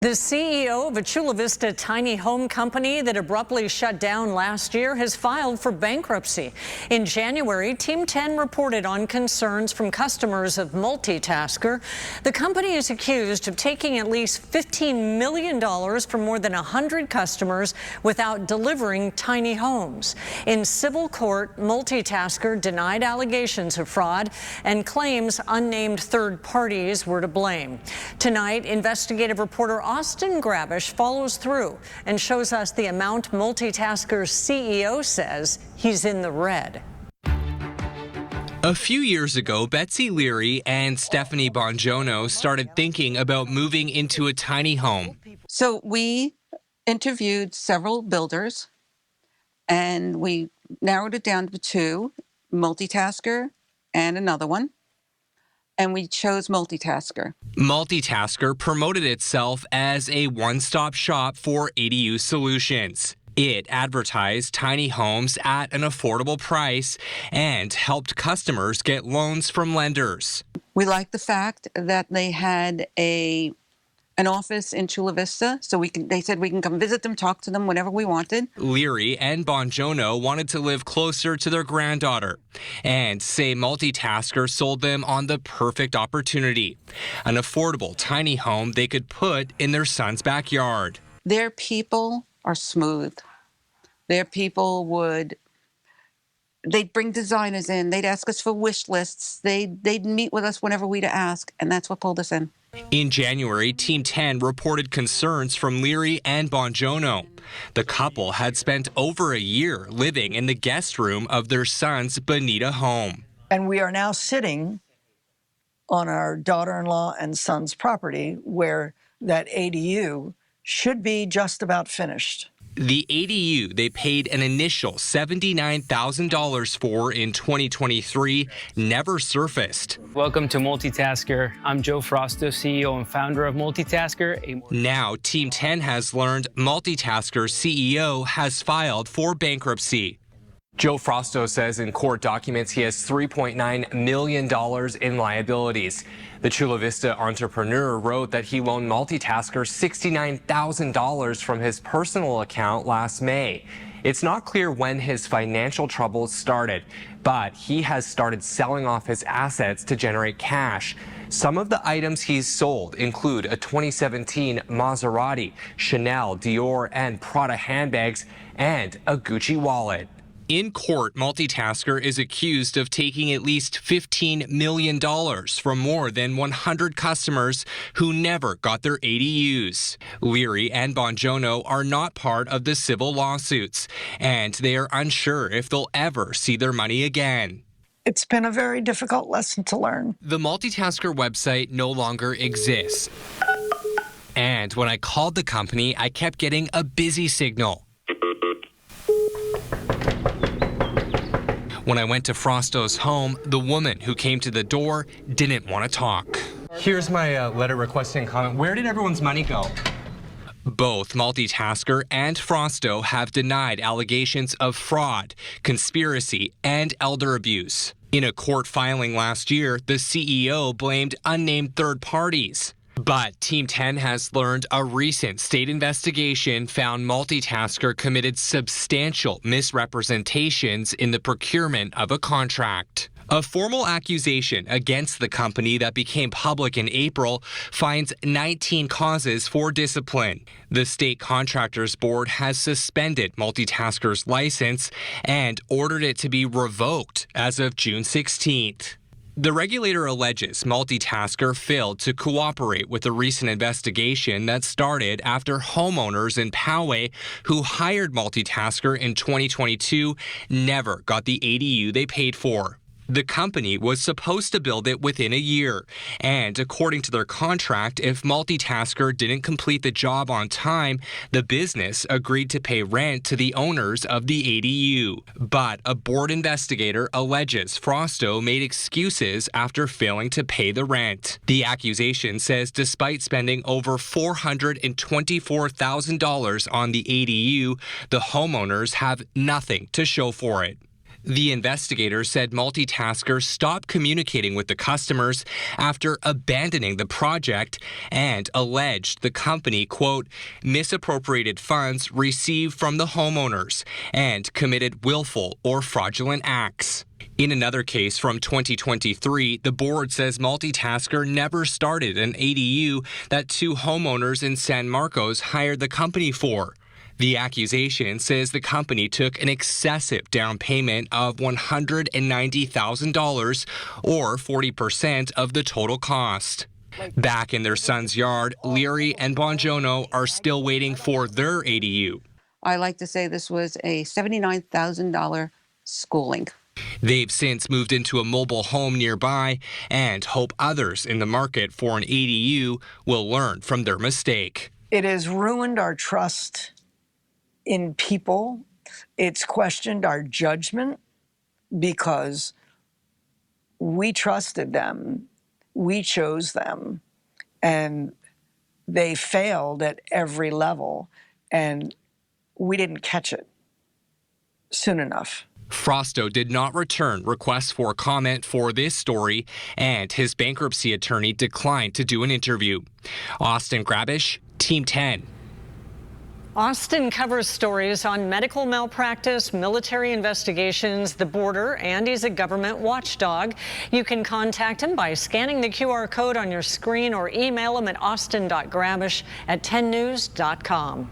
The CEO of a Chula Vista tiny home company that abruptly shut down last year has filed for bankruptcy. In January, Team 10 reported on concerns from customers of Multitasker. The company is accused of taking at least $15 million from more than 100 customers without delivering tiny homes. In civil court, Multitasker denied allegations of fraud and claims unnamed third parties were to blame. Tonight, investigative reporter Austin Grabish follows through and shows us the amount Multitasker's CEO says he's in the red. A few years ago, Betsy Leary and Stephanie Bongiorno started thinking about moving into a tiny home. So we interviewed several builders and we narrowed it down to two, Multitasker and another one. And we chose Multitasker. Multitasker promoted itself as a one-stop shop for ADU solutions. It advertised tiny homes at an affordable price and helped customers get loans from lenders. We liked the fact that they had an office in Chula Vista, so they said we can come visit them, talk to them whenever we wanted. Leary and Bongiorno wanted to live closer to their granddaughter and say Multitasker sold them on the perfect opportunity, an affordable tiny home they could put in their son's backyard. Their people are smooth. Their people they'd bring designers in, they'd ask us for wish lists, they'd meet with us whenever we'd ask, and that's what pulled us in. In January, Team 10 reported concerns from Leary and Bongiorno. The couple had spent over a year living in the guest room of their son's Bonita home. And we are now sitting on our daughter-in-law and son's property where that ADU should be just about finished. The ADU they paid an initial $79,000 for in 2023 never surfaced. Welcome to Multitasker. I'm Joe Frosto, CEO and founder of Multitasker. Now, Team 10 has learned Multitasker's CEO has filed for bankruptcy. Joe Frosto says in court documents he has $3.9 million in liabilities. The Chula Vista entrepreneur wrote that he loaned Multitasker $69,000 from his personal account last May. It's not clear when his financial troubles started, but he has started selling off his assets to generate cash. Some of the items he's sold include a 2017 Maserati, Chanel, Dior, and Prada handbags, and a Gucci wallet. In court, Multitasker is accused of taking at least $15 million from more than 100 customers who never got their ADUs. Leary and Bongiorno are not part of the civil lawsuits, and they are unsure if they'll ever see their money again. It's been a very difficult lesson to learn. The Multitasker website no longer exists. And when I called the company, I kept getting a busy signal. When I went to Frosto's home, the woman who came to the door didn't want to talk. Here's my letter requesting comment. Where did everyone's money go? Both Multitasker and Frosto have denied allegations of fraud, conspiracy, and elder abuse. In a court filing last year, the CEO blamed unnamed third parties. But Team 10 has learned a recent state investigation found Multitasker committed substantial misrepresentations in the procurement of a contract. A formal accusation against the company that became public in April finds 19 causes for discipline. The State Contractors Board has suspended Multitasker's license and ordered it to be revoked as of June 16th. The regulator alleges Multitasker failed to cooperate with a recent investigation that started after homeowners in Poway who hired Multitasker in 2022 never got the ADU they paid for. The company was supposed to build it within a year, and according to their contract, if Multitasker didn't complete the job on time, the business agreed to pay rent to the owners of the ADU. But a board investigator alleges Frosto made excuses after failing to pay the rent. The accusation says despite spending over $424,000 on the ADU, the homeowners have nothing to show for it. The investigator said Multitasker stopped communicating with the customers after abandoning the project and alleged the company, quote, misappropriated funds received from the homeowners and committed willful or fraudulent acts. In another case from 2023, the board says Multitasker never started an ADU that two homeowners in San Marcos hired the company for. The accusation says the company took an excessive down payment of $190,000, or 40% of the total cost. Back in their son's yard, Leary and Bongiorno are still waiting for their ADU. I like to say this was a $79,000 schooling. They've since moved into a mobile home nearby and hope others in the market for an ADU will learn from their mistake. It has ruined our trust in people. It's questioned our judgment because we trusted them, we chose them, and they failed at every level, and we didn't catch it soon enough. Frosto did not return requests for comment for this story, and his bankruptcy attorney declined to do an interview. Austin Grabish, Team 10. Austin covers stories on medical malpractice, military investigations, the border, and he's a government watchdog. You can contact him by scanning the QR code on your screen or email him at austin.grabish@10news.com.